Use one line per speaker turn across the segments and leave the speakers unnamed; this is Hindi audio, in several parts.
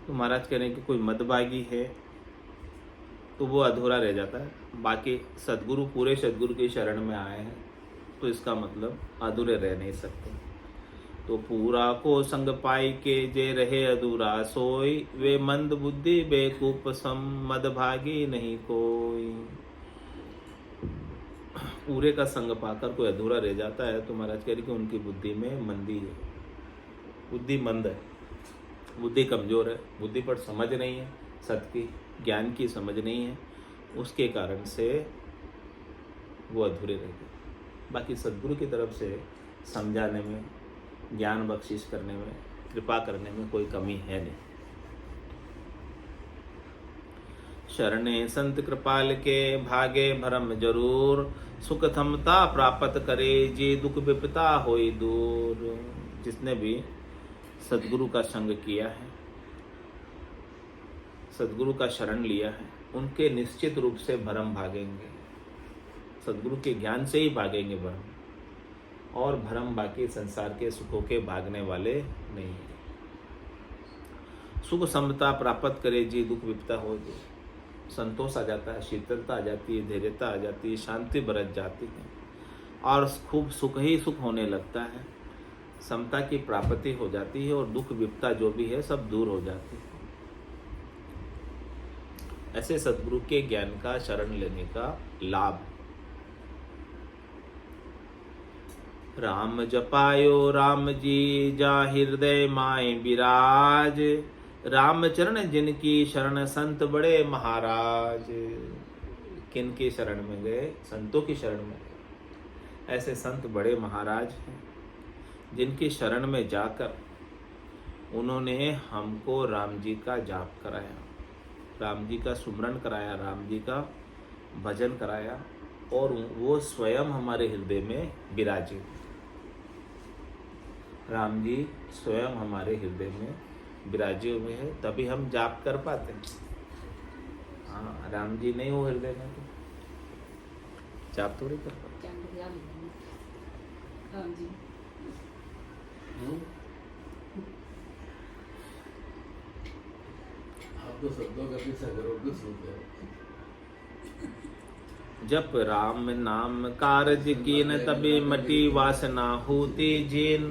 तो महाराज कह रहे हैं कि कोई मदभागी है तो वो अधूरा रह जाता है, बाकी सदगुरु पूरे सदगुरु की शरण में आए हैं तो इसका मतलब अधूरे रह नहीं सकते। तो पूरा को संग पाई के जे रहे अधूरा सोई, वे मंद बुद्धि बेकूफ सम मदभागी नहीं कोई। पूरे का संग पाकर कोई अधूरा रह जाता है तो महाराज कह रहे कि उनकी बुद्धि में मंदी है, बुद्धि मंद है, बुद्धि कमजोर है, बुद्धि पर समझ नहीं है, सत्य की ज्ञान की समझ नहीं है, उसके कारण से वो अधूरे रह गए। बाकी सद्गुरु की तरफ से समझाने में, ज्ञान बख्शिश करने में, कृपा करने में कोई कमी है नहीं। शरणे संत कृपाल के भागे भरम जरूर, सुख थमता प्राप्त करे जे दुख विपता होई दूर। जिसने भी सद्गुरु का संग किया है, सद्गुरु का शरण लिया है, उनके निश्चित रूप से भरम भागेंगे। सद्गुरु के ज्ञान से ही भागेंगे भरम, और भरम बाकी संसार के सुखों के भागने वाले नहीं है। सुख समता प्राप्त करे जी दुख विपता हो दूर। संतोष आ जाता है, शीतलता आ जाती है, धैर्यता आ जाती है, शांति बरत जाती है और खूब सुख ही सुख होने लगता है। समता की प्राप्ति हो जाती है और दुख विपता जो भी है सब दूर हो जाती है। ऐसे सद्गुरु के ज्ञान का शरण लेने का लाभ। राम जपायो राम जी जा हृदय माए विराज, राम चरण जिनकी शरण संत बड़े महाराज। किन के शरण में गए? संतों की शरण में गए। ऐसे संत बड़े महाराज हैं जिनकी शरण में जाकर उन्होंने हमको राम जी का जाप कराया, राम जी का सुमरन कराया, राम जी का भजन कराया और वो स्वयं हमारे हृदय में विराजे। राम जी स्वयं हमारे हृदय में विराजे हुए हैं, तभी हम जाप कर पाते हैं। हाँ, राम जी नहीं हो हृदय में तो जाप थोड़ी कर पाते।
राम जी
आप तो शब्दों का भी संग्रह को सुनते हो।
जप राम नाम कारज कीन, तभी मटी वासना होती जीन।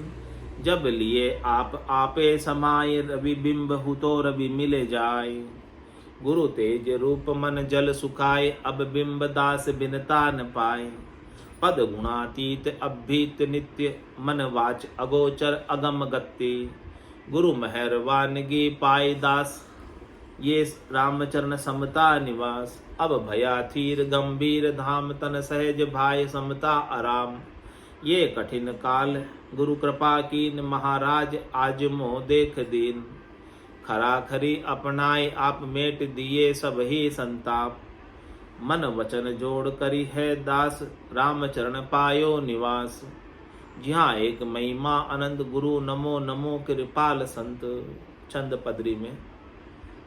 जब लिए आप आपे समाये, रवि बिंब हु तो रवि मिले जाय। गुरु तेज रूप मन जल सुखाए, अब बिंब दास बिनता न पाए। पद गुणातीत अभीत नित्य, मन वाच अगोचर अगम गति। गुरु मेहरवानगी पाए दास, ये रामचरण समता निवास। अब भया थीर गंभीर धाम, तन सहज भाई समता आराम। ये कठिन काल गुरु कृपा कीन, महाराज आज मोह देख दीन। खरा खरी अपनाए आप मेट दिए सब ही संताप। मन वचन जोड़ करी है दास, रामचरण पायो निवास। जहाँ एक महिमा आनंद गुरु, नमो नमो कृपाल संत। छंद पदरी में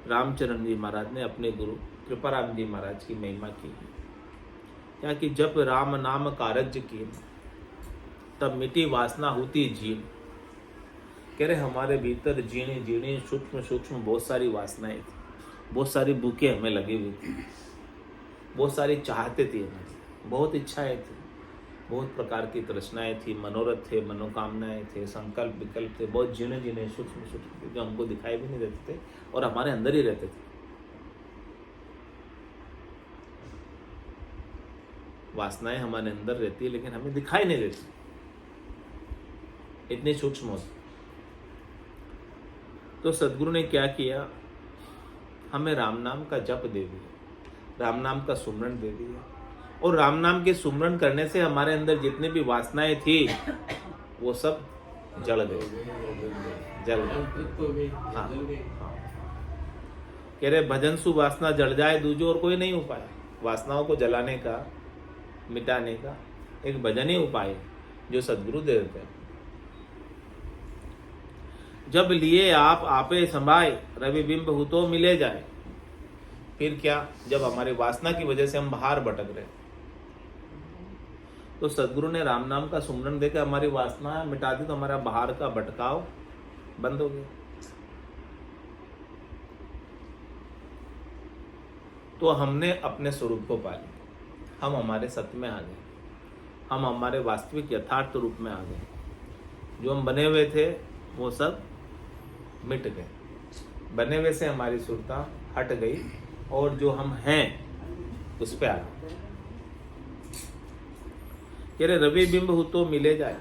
रामचरण जी महाराज ने अपने गुरु कृपाराम जी महाराज की महिमा की है। क्या कि जब राम नाम कारज की, तब मिटी वासना होती जीण। कह रहे हमारे भीतर जीणी जीणी सूक्ष्म सूक्ष्म बहुत सारी वासनाएं थी, बहुत सारी भूखें हमें लगी हुई थी, बहुत सारी चाहते थी हमें, बहुत इच्छाएं थी, बहुत प्रकार की तृष्णाएं थी, मनोरथ थे, मनोकामनाएं थे, संकल्प विकल्प थे, बहुत जीने जीने सूक्ष्म सूक्ष्म थे जो हमको दिखाई भी नहीं देते थे और हमारे अंदर ही रहते थे। वासनाएं हमारे अंदर रहती है लेकिन हमें दिखाई नहीं देती, इतनी सूक्ष्म होती। तो सद्गुरु ने क्या किया, हमें राम नाम का जप दे दिया, राम नाम का सुमरन दे दिया और राम नाम के सुमरन करने से हमारे अंदर जितनी भी वासनाएं थी वो सब जल गई, जल गई। हाँ, कह रहे भजन सु वासना जल जाए दूजो और कोई नहीं उपाय। वासनाओं को जलाने का, मिटाने का एक भजन ही उपाय है जो सद्गुरु दे देते हैं। जब लिए आप आपे संभाए, रवि बिंब हु तो मिले जाए। फिर क्या, जब हमारी वासना की वजह से हम बाहर भटक रहे तो सद्गुरु ने राम नाम का सुमरन देकर हमारी वासना मिटा दी, तो हमारा बाहर का भटकाव बंद हो गया। तो हमने अपने स्वरूप को पा लिया, हम हमारे सत्य में आ गए, हम हमारे वास्तविक यथार्थ रूप में आ गए। जो हम बने हुए थे वो सब मिट गए, बने हुए से हमारी सुरता हट गई और जो हम हैं उस पे आ गए। कह रहे रवि बिंब हो तो मिले जाए।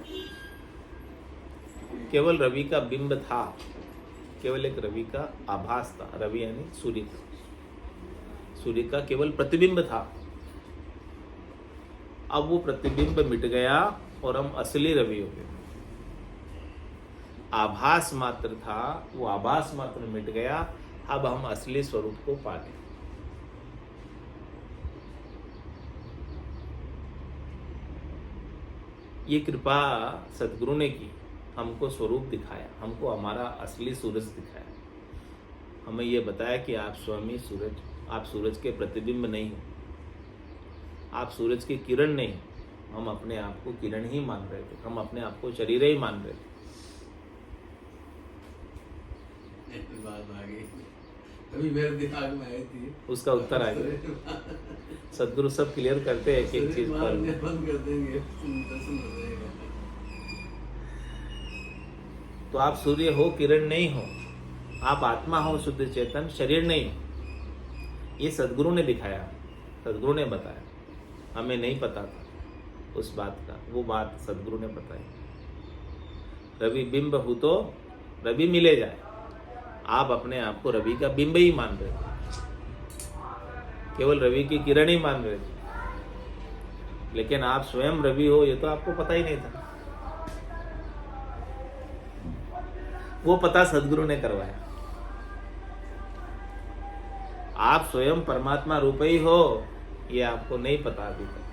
केवल रवि का बिंब था, केवल एक रवि का आभास था। रवि यानी सूर्य का, सूर्य का केवल प्रतिबिंब था। अब वो प्रतिबिंब मिट गया और हम असली रवि हो गए। आभास मात्र था, वो आभास मात्र मिट गया, अब हम असली स्वरूप को पा गए। ये कृपा सदगुरु ने की, हमको स्वरूप दिखाया, हमको हमारा असली सूरज दिखाया, हमें ये बताया कि आप स्वयं ही सूरज, आप सूरज के प्रतिबिंब नहीं हो, आप सूरज की किरण नहीं हो। हम अपने आप को किरण ही मान रहे थे, हम अपने आप को शरीर ही मान रहे थे।
बात आ गई, अभी मेरे दिमाग में आई थी,
उसका उत्तर आ गया। सदगुरु सब क्लियर करते हैं कि एक चीज पर
बंद कर देंगे, दर्शन हो जाएगा।
तो आप सूर्य हो, किरण नहीं हो, आप आत्मा हो, शुद्ध चेतन, शरीर नहीं हो। ये सदगुरु ने दिखाया, सदगुरु ने बताया, हमें नहीं पता था उस बात का, वो बात सदगुरु ने बताई। रवि बिंब हो तो रवि मिले जाए। आप अपने आप को रवि का बिंब ही मान रहे थे, केवल रवि की किरण ही मान रहे थे, लेकिन आप स्वयं रवि हो ये तो आपको पता ही नहीं था। वो पता सदगुरु ने करवाया। आप स्वयं परमात्मा रूप ही हो ये आपको नहीं पता अभी तक,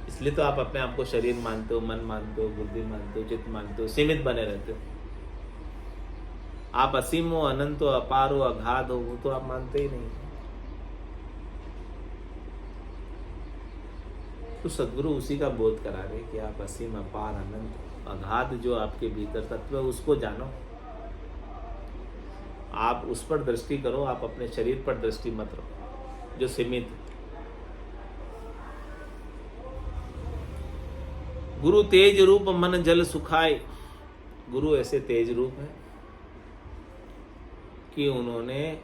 इसलिए तो आप अपने आप को शरीर मानते हो, मन मानते हो, बुद्धि मानते हो, चित्त मानते हो, सीमित बने रहते हो। आप असीम हो, अनंत हो, अपार हो, अगाध हो, वो तो आप मानते ही नहीं। तो सदगुरु उसी का बोध करा रहे कि आप असीम, अपार, अनंत, अगाध जो आपके भीतर तत्व है उसको जानो, आप उस पर दृष्टि करो, आप अपने शरीर पर दृष्टि मत रखो जो सीमित है। गुरु तेज रूप मन जल सुखाए। गुरु ऐसे तेज रूप है कि उन्होंने,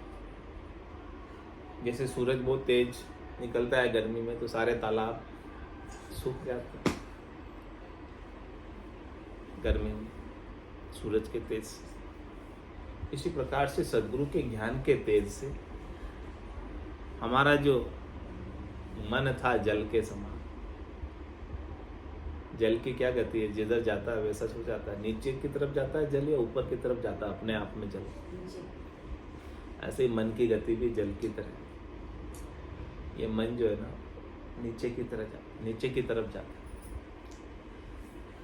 जैसे सूरज बहुत तेज निकलता है गर्मी में तो सारे तालाब सूख जाते हैं गर्मी में सूरज के तेज से। इसी प्रकार से सदगुरु के ज्ञान के तेज से हमारा जो मन था जल के समान, जल की क्या गति है, जिधर जाता है वैसा हो जाता है, नीचे की तरफ जाता है जल या ऊपर की तरफ जाता है अपने आप में जल। ऐसे ही मन की गति भी जल की तरह। ये मन जो है ना नीचे की तरफ जाता है,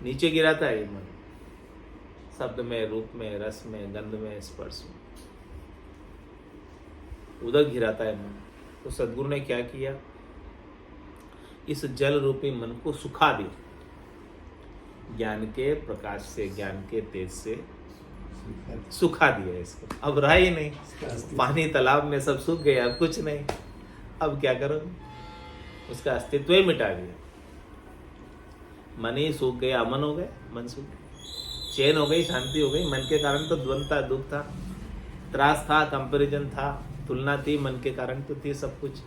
नीचे गिराता है ये मन, शब्द में, रूप में, रस में, गंध में, स्पर्श में, उधर गिराता है मन। तो सदगुरु ने क्या किया, इस जल रूपी मन को सुखा दिया, ज्ञान के प्रकाश से, ज्ञान के तेज से सुखा दिया इसको। अब रहा ही नहीं, पानी तालाब में सब सूख गया, अब कुछ नहीं, अब क्या करोगे, उसका अस्तित्व ही मिटा दिया। मन ही सूख गया, अमन हो गए, मन सूख गया, चैन हो गई, शांति हो गई। मन के कारण तो द्वंद था, दुख था, त्रास था, कंपैरिजन था, तुलना थी, मन के कारण तो थी सब कुछ।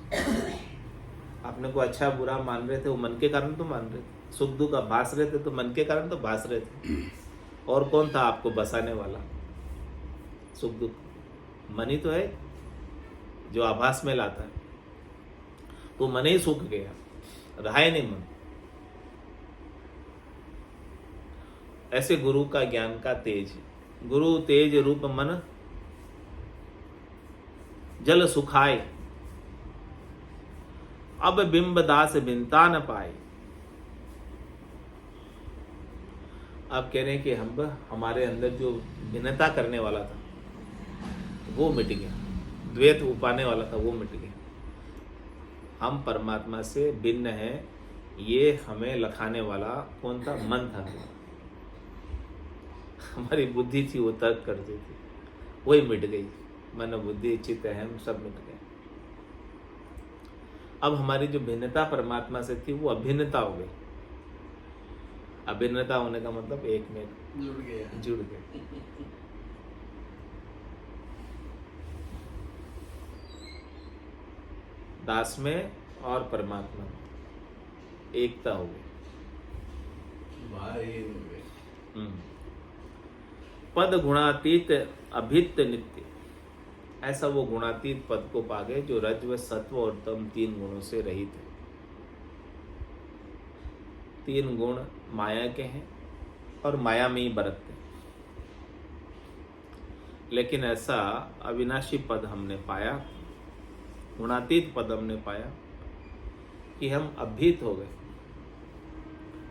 आपने को अच्छा बुरा मान रहे थे, वो मन के कारण तो मान रहे थे, सुख दुख भास रहे थे तो मन के कारण तो भास रहे थे। और कौन था आपको बसाने वाला, सुख दुख? मन ही तो है जो आभास में लाता है। तो मन ही सूख गया, रहा ही नहीं मन। ऐसे गुरु का ज्ञान का तेज, गुरु तेज रूप मन जल सुखाए, अब बिंब दास भिन्नता न पाए। आप कह रहे हैं कि हम हमारे अंदर जो भिन्नता करने वाला था वो मिट गया, द्वैत उपाने वाला था वो मिट गया। हम परमात्मा से भिन्न हैं, ये हमें लखाने वाला कौन था? मन था। हमारी बुद्धि थी, वो तर्क करती थी, वही मिट गई। मन बुद्धि चित्त अहम सब मिट गए। अब हमारी जो भिन्नता परमात्मा से थी वो अभिन्नता हो गई। अभिन्नता होने का मतलब एक में जुड़ गए। दास में और परमात्मा में एकता हो गई। पद गुणातीत अभित्त नित्य, ऐसा वो गुणातीत पद को पा गए जो रज्व सत्व और तम 3 गुणों से रहित है। 3 गुण माया के हैं और माया में ही बरतते हैं। लेकिन ऐसा अविनाशी पद हमने पाया, गुणातीत पद हमने पाया कि हम अभीत हो गए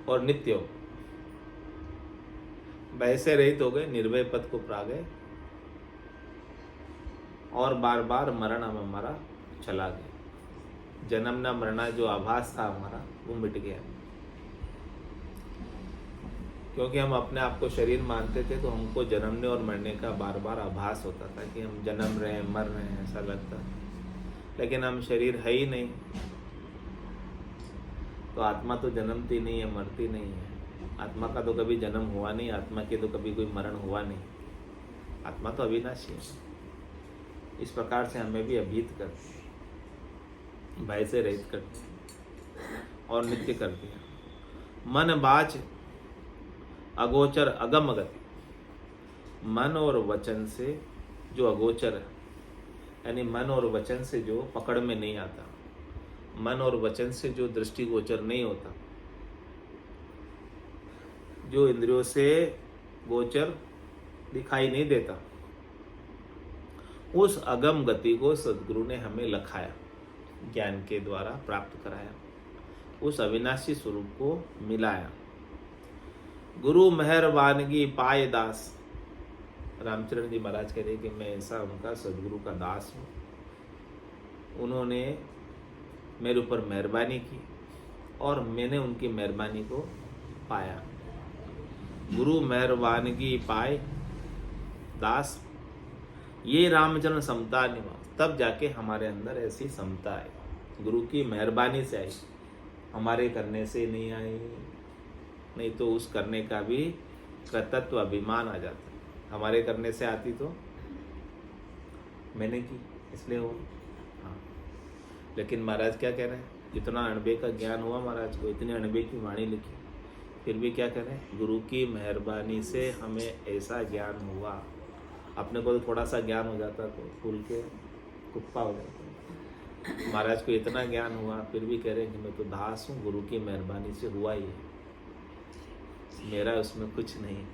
और नित्य हो गए, वैसे रहित हो गए, निर्भय पद को पा गए और बार बार मरण हमारा चला गया। जन्म न मरना जो आभास था हमारा वो मिट गया। क्योंकि हम अपने आप को शरीर मानते थे तो हमको जन्मने और मरने का बार बार आभास होता था कि हम जन्म रहे हैं, मर रहे हैं, ऐसा लगता था। लेकिन हम शरीर है ही नहीं, तो आत्मा तो जन्मती नहीं है, मरती नहीं है। आत्मा का तो कभी जन्म हुआ नहीं, आत्मा के तो कभी कोई मरण हुआ नहीं। आत्मा तो अविनाशी है। इस प्रकार से हमें भी अभीत करती, भय से रहित करती और नित्य करती है। मन बाच अगोचर अगम गति, मन और वचन से जो अगोचर है, यानी मन और वचन से जो पकड़ में नहीं आता, मन और वचन से जो दृष्टिगोचर नहीं होता, जो इंद्रियों से गोचर दिखाई नहीं देता, उस अगम गति को सद्गुरु ने हमें लखाया, ज्ञान के द्वारा प्राप्त कराया, उस अविनाशी स्वरूप को मिलाया। गुरु मेहरबानगी पाए दास, रामचरण जी महाराज कह रहे कि मैं ऐसा उनका सद्गुरु का दास हूँ। उन्होंने मेरे ऊपर मेहरबानी की और मैंने उनकी मेहरबानी को पाया। गुरु मेहरबानगी पाए दास, ये रामचरण समता निवास, तब जाके हमारे अंदर ऐसी समता आई। गुरु की मेहरबानी से आई, हमारे करने से नहीं आई। नहीं तो उस करने का भी कृतत्व अभिमान आ जाता। हमारे करने से आती तो मैंने की इसलिए हो। हाँ, लेकिन महाराज क्या कह रहे हैं, जितना अणबे का ज्ञान हुआ महाराज को, इतनी अणबे की वाणी लिखी, फिर भी क्या कह रहे हैं, गुरु की मेहरबानी से हमें ऐसा ज्ञान हुआ। अपने को तो थोड़ा सा ज्ञान हो जाता तो फूल के कुप्पा हो जाता। महाराज को इतना ज्ञान हुआ, फिर भी कह रहे हैं कि मैं तो दास हूँ, गुरु की मेहरबानी से हुआ ही है, मेरा उसमें कुछ नहीं,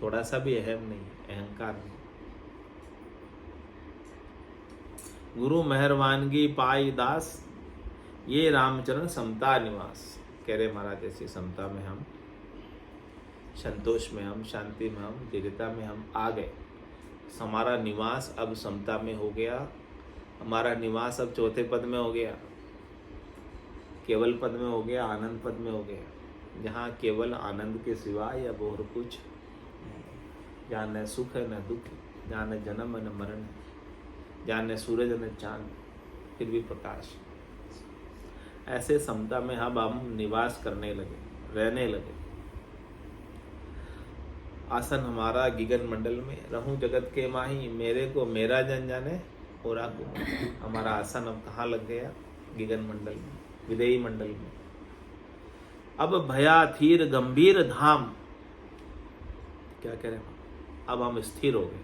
थोड़ा सा भी अहम नहीं, अहंकार नहीं। गुरु मेहरबानगी पाई दास, ये रामचरण समता निवास। कह रहे महाराज ऐसी समता में हम, संतोष में हम, शांति में हम, दृढ़ता में हम आ गए। हमारा निवास अब समता में हो गया, हमारा निवास अब चौथे पद में हो गया, केवल पद में हो गया, आनंद पद में हो गया, जहाँ केवल आनंद के सिवाय अब और कुछ, जहाँ न सुख है न दुख, जहाँ न जन्म है न मरण है, जहाँ न सूरज न चांद, फिर भी प्रकाश। ऐसे समता में अब हम निवास करने लगे, रहने लगे। आसन हमारा गिगन मंडल में, रहूं जगत के माही, मेरे को मेरा जन जाने और को। हमारा आसन अब कहाँ लग गया, गिगन मंडल में, विदेही मंडल में। अब भयाधीर गंभीर धाम, क्या कह रहे हैं, अब हम स्थिर हो गए,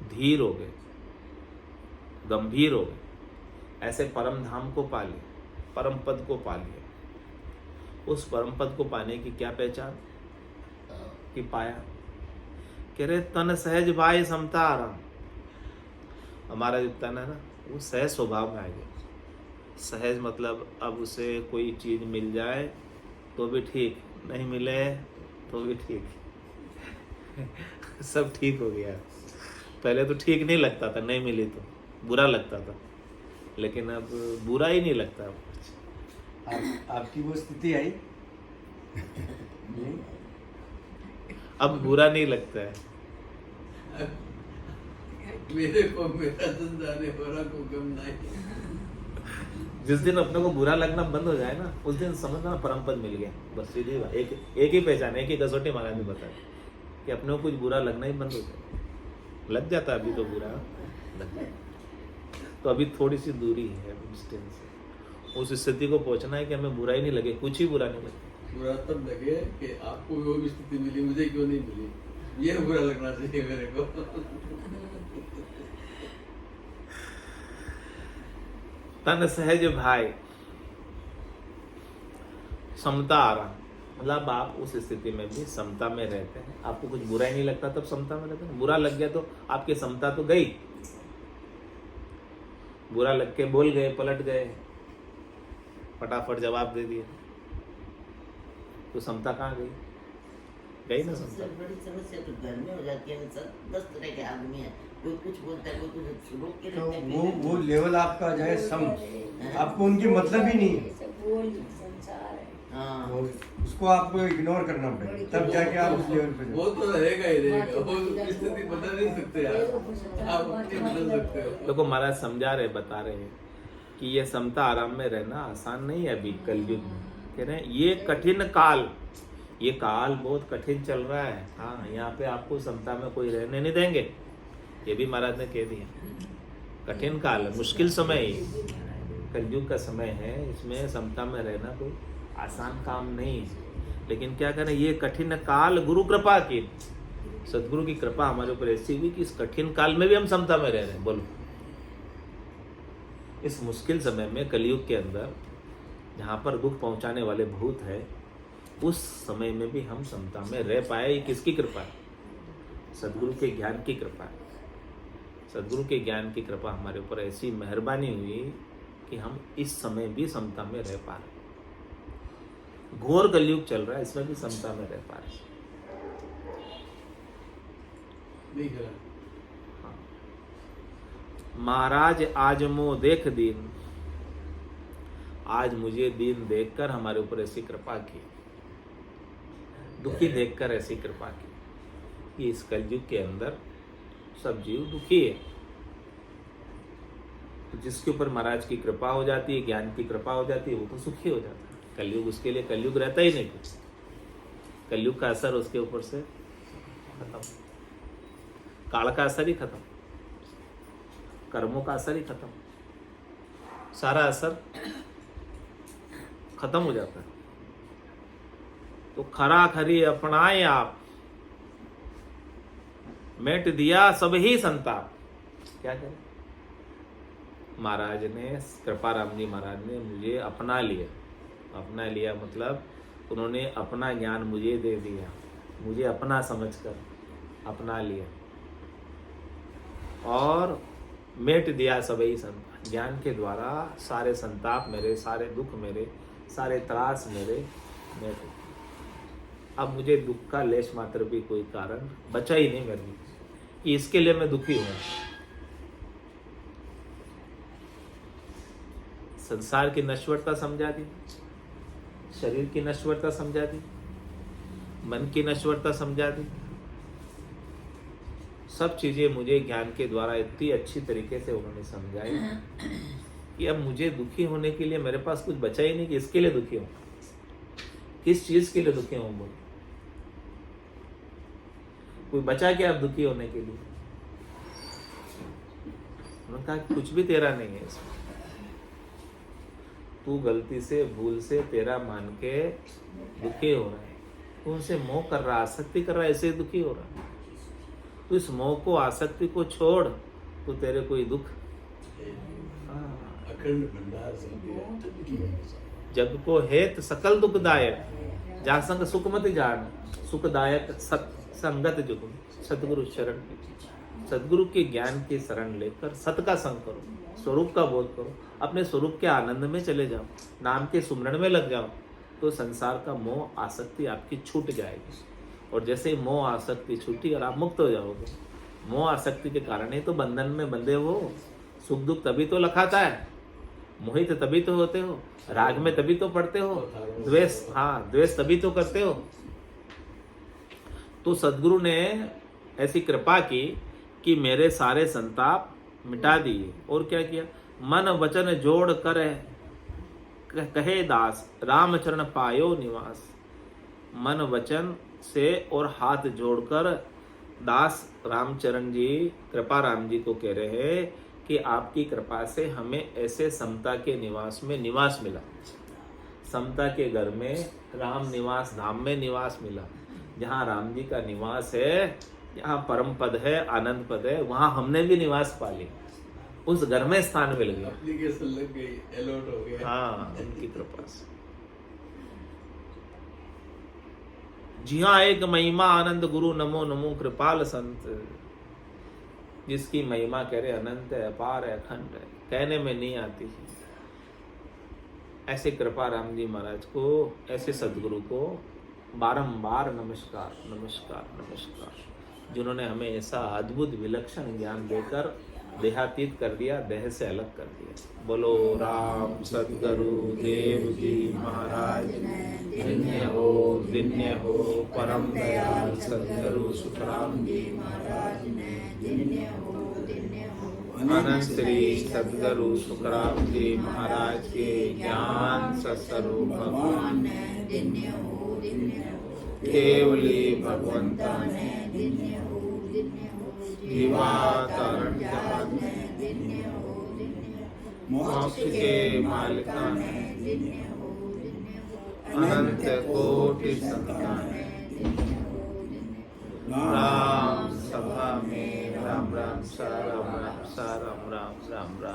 धीर हो गए, गंभीर हो गए। ऐसे परम धाम को पा लिया, परम पद को पा लिया। उस परम पद को पाने की क्या पहचान कि पाया, कह रहे तन सहज भाई समता आराम। हमारा जो तन है ना, वो सहज स्वभाव में आ गया। सहज मतलब अब उसे कोई चीज मिल जाए तो भी ठीक, नहीं मिले तो भी ठीक, सब ठीक हो गया। पहले तो ठीक नहीं लगता था, नहीं मिली तो बुरा लगता था, लेकिन अब बुरा ही नहीं लगता।
आपकी वो स्थिति आई
अब बुरा नहीं लगता है।
मेरे को मेरा धंधा नहीं हो रहा, को कम नहीं।
जिस दिन अपने को बुरा लगना बंद हो जाए ना, उस दिन समझना परम पद मिल गया। बस सीधी बात, एक ही पहचान, एक ही कसौटी महाराज ने बताया कि अपने को कुछ बुरा लगना ही बंद हो जाए। लग जाता है अभी तो बुरा लग जाता, तो अभी थोड़ी सी दूरी है डिस्टेंस है। उस स्थिति को पहुंचना है कि हमें बुरा ही नहीं लगे, कुछ ही बुरा नहीं लगे।
बुरा तब लगे कि आपको वो भी स्थिति मिली, मुझे क्यों नहीं मिली, ये बुरा लगना चाहिए मेरे को।
तन सहज भाई समता आ रहा, मतलब आप उस स्थिति में भी समता में रहते हैं, आपको कुछ बुरा ही नहीं लगता तब समता में रहते हैं। बुरा लग गया तो आपकी समता तो गई, बुरा लग के बोल गए, पलट गए, फटाफट जवाब दे दिए, तो समता कहाँ गई? गई ना समता।
सबसे बड़ी समस्या तो घर में हो जाती है। सब 10 तरह के आदमी है, कोई कुछ बोलता है, कोई कुछ रोक के
तो
रखता है।
वो लेवल आपका जो है सम, आपको उनकी मतलब ही नहीं है,
हाँ,
वो उसको आपको इग्नोर करना पड़ेगा, तब जाके आप उस लेवल पे
वो तो रहेगा ही रहेगा, वो स्थिति बदल नहीं सकते आप अपनी बदल सकते हो।
देखो महाराज समझा रहे, बता रहे हैं कि ये समता आराम में रहना आसान नहीं है अभी कलयुग में। कह रहे हैं ये कठिन काल, ये काल बहुत कठिन चल रहा है। हाँ, यहाँ पे आपको समता में कोई रहने नहीं देंगे, ये भी महाराज ने कह दिया। कठिन काल है, मुश्किल समय है, कलयुग का समय है, इसमें समता में रहना कोई आसान काम नहीं है। लेकिन क्या करें, ये कठिन काल गुरु कृपा की, सदगुरु की कृपा हमारे ऊपर ऐसी हुई कि इस कठिन काल में भी हम समता में रह रहे हैं। बोलो, इस मुश्किल समय में कलयुग के अंदर जहाँ पर दुख पहुँचाने वाले भूत है, उस समय में भी हम समता में रह पाए। ये किसकी कृपा है? सदगुरु के ज्ञान की कृपा है। सदगुरु के ज्ञान की कृपा हमारे ऊपर ऐसी मेहरबानी हुई कि हम इस समय भी समता में रह पा रहे। घोर कलयुग चल रहा है, इसमें भी समता में रह पा रहे।
दिख रहा
हाँ। महाराज आज मो देख दीन, आज मुझे दीन देखकर हमारे ऊपर ऐसी कृपा की, दुखी देखकर ऐसी कृपा की कि इस कलयुग के अंदर सब जीव दुखी है। तो जिसके ऊपर महाराज की कृपा हो जाती है, ज्ञान की कृपा हो जाती है, वो तो सुखी हो जाता है। कलयुग उसके लिए कलयुग रहता ही नहीं कुछ, कलयुग का असर उसके ऊपर से खत्म, काल का असर ही खत्म, कर्मों का असर ही खत्म, सारा असर खत्म हो जाता है। तो खरा खरी अपनाए आप, मेट दिया सब ही संताप। क्या करें, महाराज ने, कृपाराम जी महाराज ने मुझे अपना लिया। अपना लिया मतलब उन्होंने अपना ज्ञान मुझे दे दिया, मुझे अपना समझकर अपना लिया और मेट दिया सबही संताप। ज्ञान के द्वारा सारे संताप मेरे, सारे दुख मेरे, सारे त्रास मेरे मेट। अब मुझे दुख का लेश मात्र भी कोई कारण बचा ही नहीं मेरे लिए कि इसके लिए मैं दुखी हूं। संसार की नश्वरता समझा दी, शरीर की नश्वरता समझा दी, मन की नश्वरता समझा दी, सब चीजें मुझे ज्ञान के द्वारा इतनी अच्छी तरीके से उन्होंने समझाई कि अब मुझे दुखी होने के लिए मेरे पास कुछ बचा ही नहीं कि इसके लिए दुखी हूं। किस चीज के लिए दुखी हूं? बोलो, कोई बचा क्या अब दुखी होने के लिए? उन्होंने कहा कुछ भी तेरा नहीं है इसमें, तू गलती से, भूल से तेरा मान के दुखी हो रहा है, तू उनसे मोह कर रहा, आसक्ति कर रहा है, ऐसे दुखी हो रहा है। तो इस मोह को, आसक्ति को छोड़, तो तेरे कोई दुख।
अखंड भंडार संग
जग को हेत सकल दुखदायक, जा संग सुख मत जान, सुखदायक संगत जुग। सतगुरु शरण, सदगुरु के ज्ञान की शरण लेकर सत का संग करो, स्वरूप का बोध करो, अपने स्वरूप के आनंद में चले जाओ, नाम के सुमरण में लग जाओ, तो संसार का मोह आसक्ति आपकी छूट जाएगी। और जैसे ही मोह आसक्ति छूटी और आप मुक्त हो जाओगे। मोह आसक्ति के कारण ही तो बंधन में बंधे हो, सुख दुख तभी तो लखाता है, मोहित तभी तो होते हो, राग में तभी तो पढ़ते हो, द्वेष, हाँ द्वेष तभी तो करते हो। तो सदगुरु ने ऐसी कृपा की कि मेरे सारे संताप मिटा दिए। और क्या किया? मन वचन जोड़ कर कहे दास, रामचरण पायो निवास। मन वचन से और हाथ जोड़कर दास रामचरण जी, कृपा राम जी को कह रहे हैं कि आपकी कृपा से हमें ऐसे समता के निवास में निवास मिला। समता के घर में राम निवास धाम में निवास मिला। जहाँ राम जी का निवास है, जहाँ परम पद है, आनंद पद है, वहाँ हमने भी निवास पा लिया। उस घर में स्थान मिल गया।
एप्लीकेशन लग गई, अलॉट हो गया।
हाँ, उनकी कृपा से। जी हाँ, एक महिमा आनंद गुरु नमो नमो कृपाल संत। जिसकी महिमा कह रहे अनंत है, अपार है, अखंड है, कहने में नहीं आती। ऐसे कृपा राम जी महाराज को, ऐसे सदगुरु को बारंबार नमस्कार नमस्कार नमस्कार, जिन्होंने हमें ऐसा अद्भुत विलक्षण ज्ञान देकर देहातीत कर दिया, देह से अलग कर दिया। बोलो राम सदगुरु देव जी महाराज, धन्य हो परम दयाल सदगुरु सुखराम जी महाराज, अनंत श्री सदगुरु सुखराम जी महाराज के ज्ञान सत्स्वरूप भगवान केवली भगवंता जीवातरण मोक्ष के मालिका ने, अनंत कोटि संतान, राम सभा में राम राम सा राम राम सा राम राम राम राम।